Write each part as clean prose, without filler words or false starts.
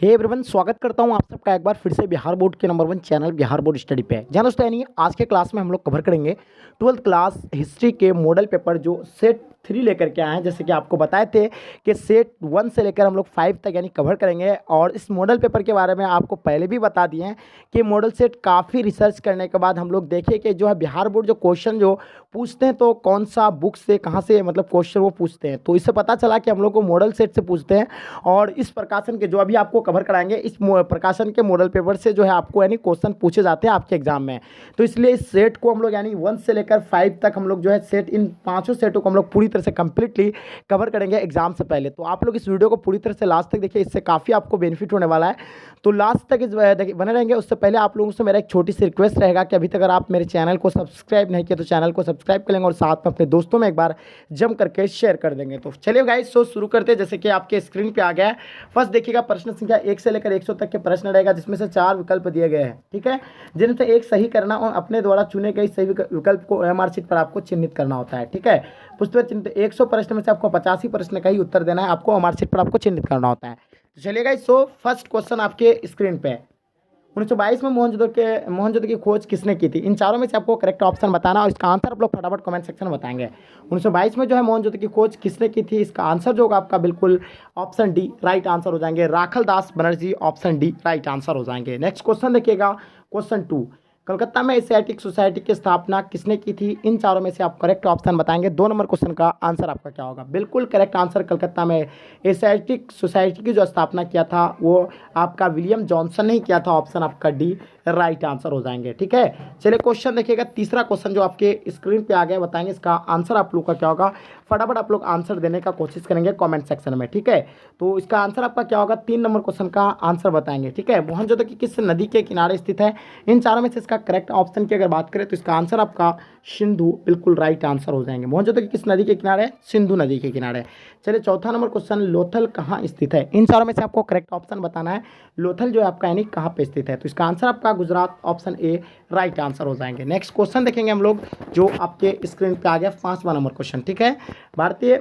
Hey everyone, स्वागत करता हूं आप सबका एक बार फिर से बिहार बोर्ड के number 1 channel Bihar board study पे। जहाँ दोस्तों यानी आज के क्लास में हम लोग कवर करेंगे 12th क्लास हिस्ट्री के मॉडल पेपर जो सेट 3 लेकर के आए हैं। जैसे कि आपको बताए थे कि सेट 1 से लेकर हम लोग 5 तक यानी कवर करेंगे। और इस मॉडल पेपर के बारे में आपको पहले भी बता दिए हैं कि मॉडल सेट काफ़ी रिसर्च करने के बाद हम लोग देखें कि जो है बिहार बोर्ड जो क्वेश्चन जो पूछते हैं तो कौन सा बुक से कहाँ से मतलब क्वेश्चन वो पूछते हैं। तो इससे पता चला कि हम लोग को मॉडल सेट से पूछते हैं। और इस प्रकाशन के जो अभी आपको कवर कराएंगे इस प्रकाशन के मॉडल पेपर से जो है आपको यानी क्वेश्चन पूछे जाते हैं आपके एग्जाम में। तो इसलिए इस सेट को हम लोग यानी 1 से लेकर 5 तक हम लोग जो है सेट इन पांचों सेटों को हम लोग पूरी तरह से कंप्लीटली कवर करेंगे एग्जाम से पहले। तो आप लोग इस वीडियो को पूरी तरह से लास्ट तक देखिए, इससे काफ़ी आपको बेनिफिट होने वाला है। तो लास्ट तक इस बने रहेंगे। उससे पहले आप लोगों से मेरा एक छोटी सी रिक्वेस्ट रहेगा कि अभी तक अगर आप मेरे चैनल को सब्सक्राइब नहीं किया तो चैनल को सब्सक्राइब कर लेंगे और साथ में अपने दोस्तों में एक बार जम करके शेयर कर देंगे। तो चलिए गाइस, सो शुरू करते हैं। जैसे कि आपके स्क्रीन पे आ गया है, फर्स्ट देखिएगा प्रश्न संख्या 1 से लेकर 100 तक के प्रश्न रहेगा, जिसमें से 4 विकल्प दिए गए हैं। ठीक है, जिनसे एक सही करना और अपने द्वारा चुने गए सही विकल्प को ओएमआर शीट पर आपको चिन्हित करना होता है। ठीक है, पुस्तक चिन्हित 100 प्रश्न में से आपको 85 प्रश्न का ही उत्तर देना है, आपको ओएमआर शीट पर आपको चिन्हित करना होता है। तो चलिए गाइस, सो फर्स्ट क्वेश्चन आपके स्क्रीन पे 1922 में मोहनजोदड़ो की खोज किसने की थी? इन चारों में से आपको करेक्ट ऑप्शन बताना और इसका आंसर आप लोग फटाफट कमेंट सेक्शन में बताएंगे। 1922 में जो है मोहनजोदड़ो की खोज किसने की थी? इसका आंसर जो होगा आपका बिल्कुल ऑप्शन डी राइट आंसर हो जाएंगे, Rakhal Das Banerjee. Option D right answer हो जाएंगे। नेक्स्ट क्वेश्चन देखिएगा, क्वेश्चन 2, कलकत्ता में एशियाटिक सोसाइटी की स्थापना किसने की थी? इन चारों में से आप करेक्ट ऑप्शन बताएंगे। 2 नंबर क्वेश्चन का आंसर आपका क्या होगा? बिल्कुल करेक्ट आंसर, कलकत्ता में एशियाटिक सोसाइटी की जो स्थापना किया था वो आपका विलियम जॉनसन ने किया था। ऑप्शन आपका डी राइट आंसर हो जाएंगे। ठीक है, चलिए क्वेश्चन देखिएगा, तीसरा क्वेश्चन जो आपके स्क्रीन पे आ गया, बताएंगे इसका आंसर आप लोग का क्या होगा। फटाफट आप लोग आंसर देने का कोशिश करेंगे कमेंट सेक्शन में। ठीक है, तो इसका आंसर आपका क्या होगा? 3 नंबर क्वेश्चन का आंसर बताएंगे। ठीक है, मोहनजोदड़ो की किस नदी के किनारे स्थित है? इन चारों में से इसका करेक्ट ऑप्शन की अगर बात करें तो इसका आंसर आपका सिंधु बिल्कुल राइट आंसर हो जाएंगे। मोहनजोदड़ो की किस नदी के किनारे है? सिंधु नदी के किनारे। चलिए चौथा नंबर क्वेश्चन, लोथल कहाँ स्थित है? इन चारों में से आपको करेक्ट ऑप्शन बताना है। लोथल जो है आपका यानी कहाँ पे स्थित है? तो इसका आंसर आपका Gujarat. Option A right answer हो जाएंगे। नेक्स्ट क्वेश्चन देखेंगे हम लोग जो आपके स्क्रीन पे आ गया, 5वां नंबर क्वेश्चन। ठीक है, भारतीय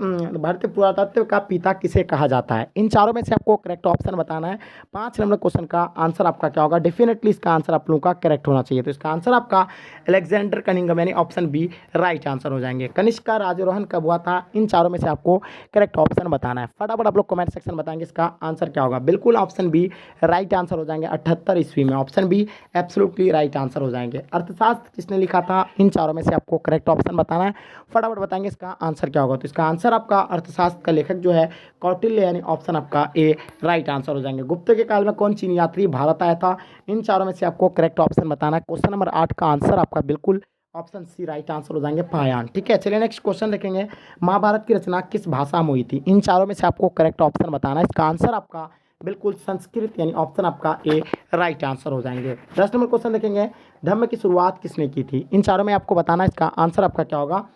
पुरातत्व का पिता किसे कहा जाता है? इन चारों में से आपको करेक्ट ऑप्शन बताना है। 5 नंबर क्वेश्चन का आंसर आपका क्या होगा? डेफिनेटली इसका आंसर आप लोगों का करेक्ट होना चाहिए। तो इसका आंसर आपका अलेक्जेंडर कनिंघम यानी ऑप्शन बी राइट आंसर हो जाएंगे। कनिष्क का राज्यारोहण कब हुआ था? इन चारों में से आपको करेक्ट ऑप्शन बताना है। फटाफट आप लोग कमेंट सेक्शन बताएंगे इसका आंसर क्या होगा। बिल्कुल ऑप्शन बी राइट आंसर हो जाएंगे, 78 ईस्वी में। Option be absolutely right answer हो जाएंगे। अर्थशास्त्र किसने लिखा था? इन चारों में से आपको करेक्ट ऑप्शन बताना है। फटाफट बताएंगे इसका आंसर क्या होगा। तो इसका आंसर आपका अर्थशास्त्र का लेखक जो है कौटिल्य यानी ऑप्शन आपका ए राइट आंसर हो जाएंगे। गुप्त के काल में कौन चीनी यात्री भारत आया था? इन चारों में से आपको करेक्ट ऑप्शन बताना है। क्वेश्चन नंबर 8 का आंसर आपका बिल्कुल ऑप्शन सी राइट आंसर हो जाएंगे, पायान। ठीक है, चलिए नेक्स्ट क्वेश्चन देखेंगे, महाभारत की रचना किस भाषा में हुई थी? इन चारों में से आपको करेक्ट ऑप्शन बताना है। इसका आंसर आपका बिल्कुल संस्कृत यानी ऑप्शन आपका ए राइट आंसर हो जाएंगे। 10 नंबर क्वेश्चन देखेंगे, धम्म की शुरुआत किसने की थी? इन चारों में आपको बताना है। इसका आंसर आपका क्या होगा?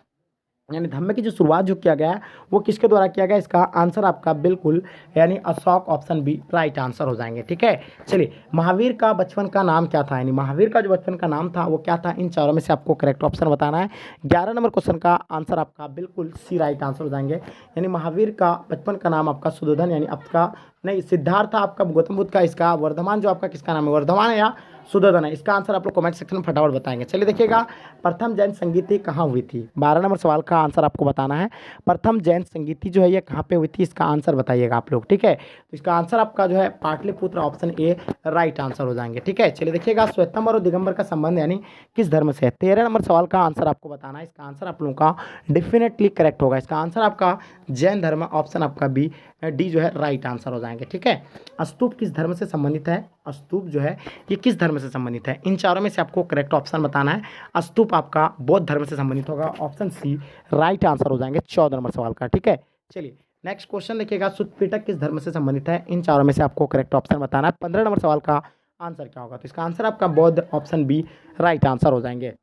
यानी धम्म की जो शुरुआत जो किया गया है वो किसके द्वारा किया गया? इसका आंसर आपका बिल्कुल यानी Ashok. Option B right answer हो जाएंगे। ठीक है, चलिए महावीर का बचपन का नाम क्या था? यानी महावीर का जो बचपन का नाम था वो क्या था? इन चारों में से आपको करेक्ट ऑप्शन बताना है। 11 नंबर क्वेश्चन का आंसर आपका बिल्कुल सी राइट आंसर हो जाएंगे। यानी महावीर का बचपन का नाम आपका सुधोधन यानी आपका नहीं, सिद्धार्थ था आपका गौतम बुद्ध का। इसका वर्धमान जो आपका किसका नाम है? वर्धमान है या सुधोधन है? इसका आंसर आप लोग कमेंट सेक्शन में फटाफट बताएंगे। चलिए देखिएगा, प्रथम जैन संगीति कहाँ हुई थी? 12 नंबर सवाल का आंसर आपको बताना है। प्रथम जैन संगीति जो है ये कहाँ पे हुई थी? इसका आंसर बताइएगा आप लोग। ठीक है, तो इसका आंसर आपका जो है Pataliputra. Option A right answer हो जाएंगे। ठीक है, चलिए देखिएगा, श्वेतंबर और दिगंबर का संबंध यानी किस धर्म से है? 13 नंबर सवाल का आंसर आपको बताना है। इसका आंसर आप लोगों का डेफिनेटली करेक्ट होगा। इसका आंसर आपका जैन धर्म। ऑप्शन आपका बी डी जो है राइट आंसर हो जाएंगे। ठीक है, स्तूप किस धर्म से संबंधित है? स्तूप जो है ये किस धर्म से संबंधित है? इन चारों में से आपको करेक्ट ऑप्शन बताना है। स्तूप आपका बौद्ध धर्म से संबंधित होगा। ऑप्शन सी राइट आंसर हो जाएंगे 14 नंबर सवाल का। ठीक है, चलिए नेक्स्ट क्वेश्चन देखिएगा, सुत्पिटक किस धर्म से संबंधित है? इन चारों में से आपको करेक्ट ऑप्शन बताना है। 15 नंबर सवाल का आंसर क्या होगा? तो इसका आंसर आपका बौद्ध। ऑप्शन बी राइट आंसर हो जाएंगे।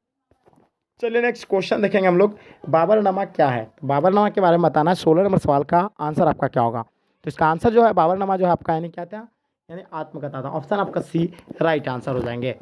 चलिए नेक्स्ट क्वेश्चन देखेंगे हम लोग, बाबरनामा क्या है? तो बाबरनामा के बारे में बताना है। 16 नंबर सवाल का आंसर आपका क्या होगा? तो इसका आंसर जो है बाबरनामा जो है आपका यानी क्या था? यानी आत्मकथा था। ऑप्शन आपका सी राइट आंसर हो जाएंगे।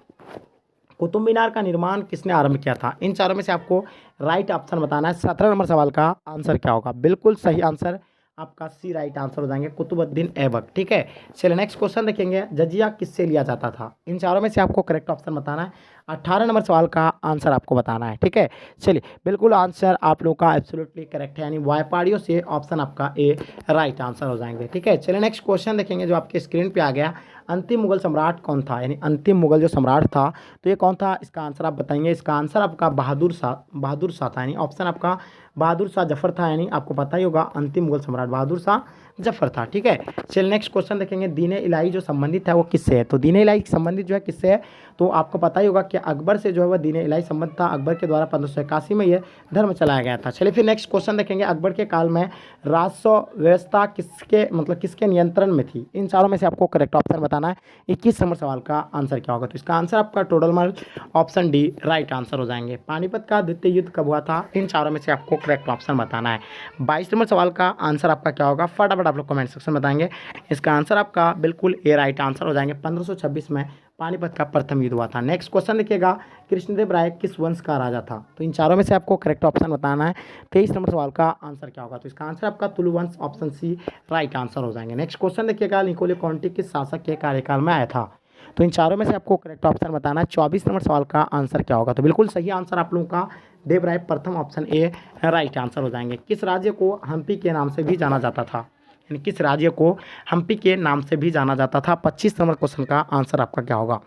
कुतुब मीनार का निर्माण किसने आरंभ किया था? इन चारों में से आपको राइट ऑप्शन बताना है। 17 नंबर सवाल का आंसर क्या होगा? बिल्कुल सही आंसर आपका सी राइट आंसर हो जाएंगे, कुतुबुद्दीन ऐबक। ठीक है, चलिए नेक्स्ट क्वेश्चन देखेंगे, जजिया किससे लिया जाता था? इन चारों में से आपको करेक्ट ऑप्शन बताना है। 18 नंबर सवाल का आंसर आपको बताना है। ठीक है, चलिए बिल्कुल आंसर आप लोग का एब्सोल्युटली करेक्ट है, यानी व्यापारियों से ऑप्शन आपका ए राइट आंसर हो जाएंगे। ठीक है, चलिए नेक्स्ट क्वेश्चन देखेंगे जो आपके स्क्रीन पे आ गया, अंतिम मुगल सम्राट कौन था? यानी अंतिम मुगल जो सम्राट था तो ये कौन था, इसका आंसर आप बताएंगे। इसका आंसर आपका बहादुर शाह था, यानी ऑप्शन आपका बहादुर शाह जफर था, यानी आपको पता ही होगा अंतिम मुगल सम्राट बहादुर शाह जफर था। ठीक है, चलिए नेक्स्ट क्वेश्चन देखेंगे, दीन इलाही जो संबंधित है वो किससे है? तो दीन इलाही संबंधित जो है किससे है, तो आपको पता ही होगा कि अकबर से जो है वह दीन इलाही संबंध था। अकबर के द्वारा 1581 में यह धर्म चलाया गया था। चलिए फिर नेक्स्ट क्वेश्चन देखेंगे, अकबर के काल में राजस्व व्यवस्था किसके नियंत्रण में थी? इन चारों में से आपको करेक्ट ऑप्शन बताना है। 21 नंबर सवाल का आंसर क्या होगा? तो इसका आंसर आपका Todarmal option D right answer हो जाएंगे। पानीपत का द्वितीय युद्ध कब हुआ था? इन चारों में से आपको करेक्ट ऑप्शन बताना है। 22 नंबर सवाल का आंसर आपका क्या होगा? फटाफट आप लोग कमेंट सेक्शन में बताएंगे। इसका आंसर आपका बिल्कुल ए राइट आंसर हो जाएंगे। 1526 में पानीपत का प्रथम युद्ध हुआ था। नेक्स्ट क्वेश्चन देखिएगा, कृष्णदेव राय किस वंश का राजा था? तो इन चारों में से आपको करेक्ट ऑप्शन बताना है। 23 नंबर सवाल का आंसर क्या होगा? तो इसका आंसर आपका तुलु वंश ऑप्शन सी राइट आंसर हो जाएंगे। नेक्स्ट क्वेश्चन देखिएगा, निकोले कॉन्टी किस शासक के कार्यकाल में आया था? तो इन चारों में से आपको करेक्ट ऑप्शन बताना है। 24 नंबर सवाल का आंसर क्या होगा? तो बिल्कुल सही आंसर आप लोगों का देवराय प्रथम ऑप्शन ए राइट आंसर हो जाएंगे। किस राज्य को हम्पी के नाम से भी जाना जाता था? यानी किस राज्य को हम्पी के नाम से भी जाना जाता था? 25 नंबर क्वेश्चन का आंसर आपका क्या होगा?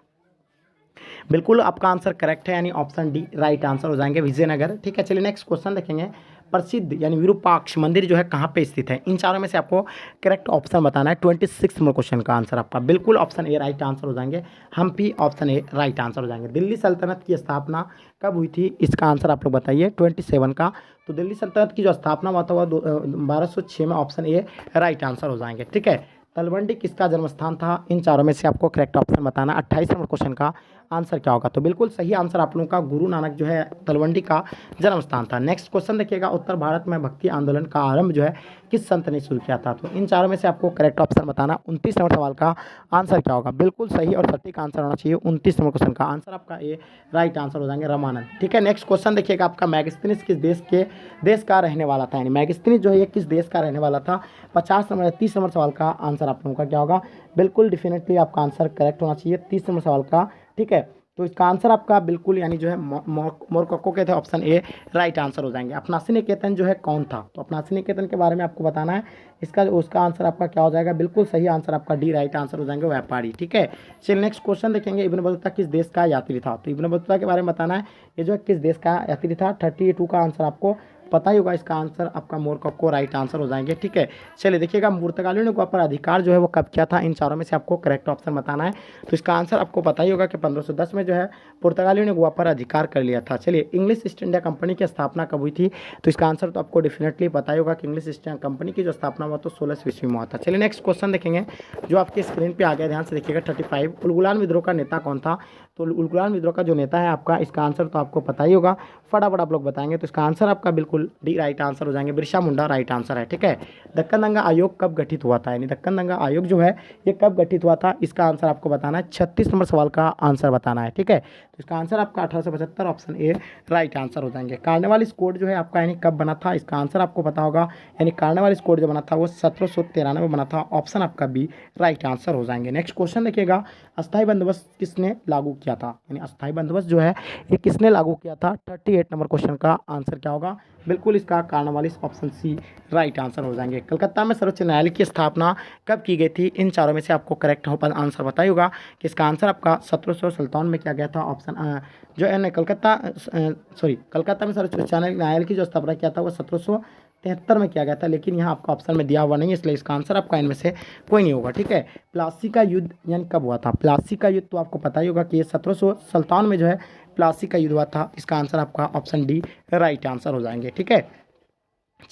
बिल्कुल आपका आंसर करेक्ट है, यानी ऑप्शन डी राइट आंसर हो जाएंगे, विजयनगर। ठीक है, चलिए नेक्स्ट क्वेश्चन देखेंगे, प्रसिद्ध यानी विरूपाक्ष मंदिर जो है कहाँ पे स्थित है? इन चारों में से आपको करेक्ट ऑप्शन बताना है। 26 नंबर क्वेश्चन का आंसर आपका बिल्कुल ऑप्शन ए राइट आंसर हो जाएंगे, Hampi option A right answer हो जाएंगे। दिल्ली सल्तनत की स्थापना कब हुई थी? इसका आंसर आप लोग बताइए 27 का। तो दिल्ली सल्तनत की जो स्थापना हुआ था वह 1206 में, ऑप्शन ए राइट आंसर हो जाएंगे। ठीक है, तलवंडी किसका जन्म स्थान था? इन चारों में से आपको करेक्ट ऑप्शन बताना। 28 नंबर क्वेश्चन का आंसर क्या होगा? तो बिल्कुल सही आंसर आप लोगों का गुरु नानक जो है तलवंडी का जन्म स्थान था। नेक्स्ट क्वेश्चन देखिएगा, उत्तर भारत में भक्ति आंदोलन का आरंभ जो है किस संत ने शुरू किया था? तो इन चारों में से आपको करेक्ट ऑप्शन बताना। 29 नंबर सवाल का आंसर क्या होगा? बिल्कुल सही और सटीक आंसर होना चाहिए। 29 नंबर क्वेश्चन का आंसर आपका ए राइट आंसर हो जाएंगे, रामानंद। ठीक है, नेक्स्ट क्वेश्चन देखिएगा, आपका मैगस्थनीज किस देश का रहने वाला था? यानी मैगस्थनीज जो है ये किस देश का रहने वाला था? 30 नंबर सवाल का आंसर आप लोगों का क्या होगा? बिल्कुल डेफिनेटली आपका आंसर करेक्ट होना चाहिए 30 नंबर सवाल का। ठीक है, तो इसका आंसर आपका बिल्कुल यानी जो है मोरक्को के थे, ऑप्शन ए राइट आंसर हो जाएंगे। अपनासी निकेतन जो है कौन था? तो अपनासी निकेतन के बारे में आपको बताना है। उसका आंसर आपका क्या हो जाएगा? बिल्कुल सही आंसर आपका डी राइट आंसर हो जाएंगे, व्यापारी। ठीक है, चलिए नेक्स्ट क्वेश्चन देखेंगे, इब्न बतूता किस देश का यात्री था? तो इब्न बतूता के बारे में बताना है, ये जो है किस देश का यात्री था। 32 का आंसर आपको पता ही होगा, इसका आंसर आपका मोरक्को राइट आंसर हो जाएंगे। ठीक है, चलिए देखिएगा, पुर्तगालियों ने गोवा पर अधिकार जो है वो कब किया था? इन चारों में से आपको करेक्ट ऑप्शन बताना है। तो इसका आंसर आपको पता ही होगा कि 1510 में जो है पुर्तगालियों ने गोवा पर अधिकार कर लिया था। चलिए, इंग्लिश ईस्ट इंडिया कंपनी की स्थापना कब हुई थी? तो इसका आंसर तो आपको डेफिनेटली पता ही होगा कि इंग्लिश ईस्ट इंडिया कंपनी की जो स्थापना हुआ तो 16वीं ईस्वी में हुआ था। चलिए नेक्स्ट क्वेश्चन देखेंगे, जो आपके स्क्रीन पर आ गया, ध्यान से देखिएगा। 35 उलगुलान विद्रोह का नेता कौन था? तो उलगुलान विद्रोह का जो नेता है आपका, इसका आंसर तो आपको पता ही होगा, फटाफट आप लोग बताएंगे। तो इसका आंसर आपका बिल्कुल डी राइट आंसर हो जाएंगे, बिरसा मुंडा राइट आंसर है। ठीक है, दक्कन दंगा आयोग कब गठित हुआ था? यानी दक्कन दंगा आयोग जो है ये कब गठित हुआ था? इसका आंसर आपको बताना है। 36 नंबर सवाल का आंसर बताना है। ठीक है, तो इसका आंसर आपका 1875 ऑप्शन ए राइट आंसर हो जाएंगे। कार्नवालिस कोड जो है आपका यानी कब बना था? इसका आंसर आपको पता होगा, यानी कार्नवालिस कोड जो बना था वो 1793 में बना था, ऑप्शन आपका बी राइट आंसर हो जाएंगे। नेक्स्ट क्वेश्चन देखिएगा, अस्थायी बंदोबस्त किसने लागू किया था? यानी अस्थायी बंदोबस्त जो है ये किसने लागू किया था? 38 नंबर क्वेश्चन का आंसर क्या होगा? बिल्कुल इसका Cornwallis option C right answer हो जाएंगे। कलकत्ता में सर्वोच्च न्यायालय की स्थापना कब की गई थी? इन चारों में से आपको करेक्ट आंसर बताइए होगा कि इसका आंसर आपका 1757 में किया गया था। ऑप्शन जो है कलकत्ता में सर्वोच्च न्यायालय की जो स्थापना किया था वो 1773 में किया गया था, लेकिन यहाँ आपका ऑप्शन में दिया हुआ नहीं है, इसलिए इसका आंसर आपका इनमें से कोई नहीं होगा। ठीक है, प्लासी का युद्ध यानी कब हुआ था? प्लासी का युद्ध तो आपको पता ही होगा कि ये 1757 में जो है प्लासी का युद्ध हुआ था। इसका आंसर आपका ऑप्शन डी राइट आंसर हो जाएंगे। ठीक है,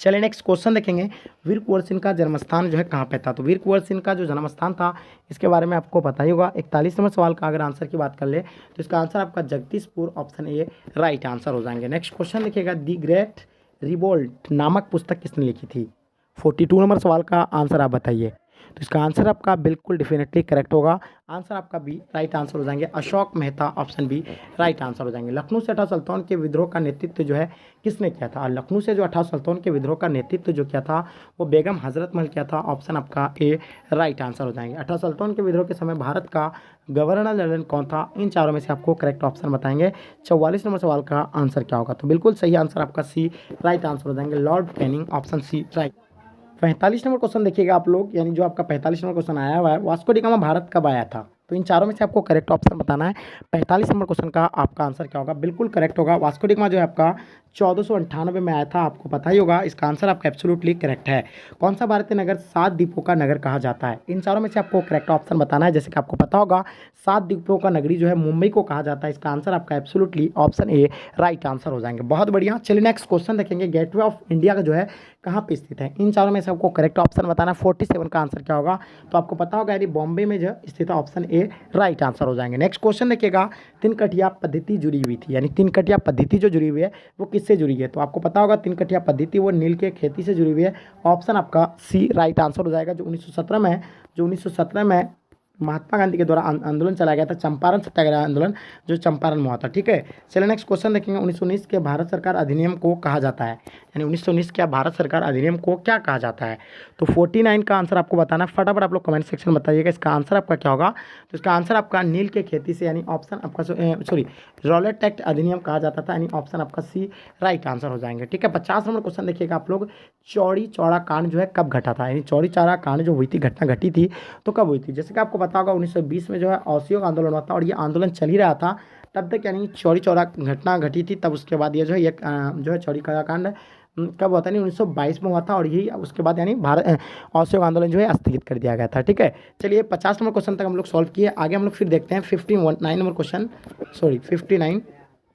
चलिए नेक्स्ट क्वेश्चन देखेंगे, वीर कुंवर सिंह का जन्मस्थान जो है कहाँ पे था? तो वीर कुंवर सिंह का जो जन्मस्थान था इसके बारे में आपको पता ही होगा। 41 नंबर सवाल का अगर आंसर की बात कर ले तो इसका आंसर आपका Jagdishpur option A right answer हो जाएंगे। नेक्स्ट क्वेश्चन देखिएगा, दी ग्रेट रिवोल्ट नामक पुस्तक किसने लिखी थी? 42 नंबर सवाल का आंसर आप बताइए। तो इसका आंसर आपका बिल्कुल डेफिनेटली करेक्ट होगा। आंसर आपका बी राइट आंसर हो जाएंगे। Ashok Mehta option B right answer हो जाएंगे। लखनऊ से 18 सुल्तान के विद्रोह का नेतृत्व जो है किसने किया था? लखनऊ से जो 18 सुल्तान के विद्रोह का नेतृत्व जो किया था वो बेगम हजरत महल किया था। ऑप्शन आपका ए राइट आंसर हो जाएंगे। 18 सुल्तान के विद्रोह के समय भारत का गवर्नर जनरल कौन था? इन चारों में से आपको करेक्ट ऑप्शन बताएंगे। 44 नंबर सवाल का आंसर क्या होगा? तो बिल्कुल सही आंसर आपका सी राइट आंसर हो जाएंगे। Lord Canning option C right. 45 number question देखिएगा आप लोग, यानी जो आपका 45 नंबर क्वेश्चन आया हुआ है, वास्को डी गामा भारत कब आया था? तो इन चारों में से आपको करेक्ट ऑप्शन बताना है। 45 नंबर क्वेश्चन का आपका आंसर क्या होगा? बिल्कुल करेक्ट होगा। वास्को डी गामा जो है आपका 1498 में आया था, आपको पता ही होगा। इसका आंसर आपका एब्सोल्युटली करेक्ट है। कौन सा भारतीय नगर 7 द्वीपों का नगर कहा जाता है? इन चारों में से आपको करेक्ट ऑप्शन बताना है। जैसे कि आपको पता होगा 7 द्वीपों का नगरी जो है मुंबई को कहा जाता है। इसका आंसर आपका absolutely option A right answer हो जाएंगे। बहुत बढ़िया। चलिए नेक्स्ट क्वेश्चन देखेंगे। गेटवे ऑफ इंडिया का जो है कहाँ पे स्थित है? इन चारों में से आपको करेक्ट ऑप्शन बताना है। 47 का आंसर क्या होगा? तो आपको पता होगा यानी बॉम्बे में जो स्थित है। ऑप्शन ए राइट आंसर हो जाएंगे। नेक्स्ट क्वेश्चन देखिएगा। तीन कठिया पद्धति जुड़ी हुई थी, यानी तीन कठिया पद्धति जो जुड़ी हुई है वो किससे जुड़ी है? तो आपको पता होगा तीन कठिया पद्धति वो नील के खेती से जुड़ी हुई है। ऑप्शन आपका सी राइट आंसर हो जाएगा। जो 1917 में महात्मा गांधी के द्वारा आंदोलन चलाया गया था, चंपारण सत्याग्रह आंदोलन जो चंपारण में हुआ था। ठीक है, चलिए नेक्स्ट क्वेश्चन देखेंगे। 1919 के भारत सरकार अधिनियम को कहा जाता है, यानी 1919 के भारत सरकार अधिनियम को क्या कहा जाता है? तो 49 का आंसर आपको बताना है। फटाफट आप लोग कमेंट सेक्शन में बताइएगा इसका आंसर आपका क्या होगा। तो इसका आंसर आपका नील के खेती से, यानी ऑप्शन आपका रॉलेट एक्ट अधिनियम कहा जाता था, यानी ऑप्शन आपका सी राइट आंसर हो जाएंगे। ठीक है, 50 नंबर क्वेश्चन देखिएगा आप लोग। चौड़ी चौड़ा कांड जो है कब घटा था? यानी चौड़ी चौड़ा कांड जो हुई थी, घटना घटी थी, तो कब हुई थी? जैसे कि आपको पता होगा 1920 में जो है असहयोग आंदोलन हुआ था और ये आंदोलन चल ही रहा था तब तक, यानी चौड़ी चौड़ा घटना घटी थी। तब उसके बाद ये जो है जो है चौड़ी चौड़ा कांड कब हुआ था? नहीं 1922 में हुआ था और यही उसके बाद यानी भारत असहयोग आंदोलन जो है स्थगित कर दिया गया था। ठीक है, चलिए 50 नंबर क्वेश्चन तक हम लोग सॉल्व किए। आगे हम लोग फिर देखते हैं 59 नंबर क्वेश्चन, 59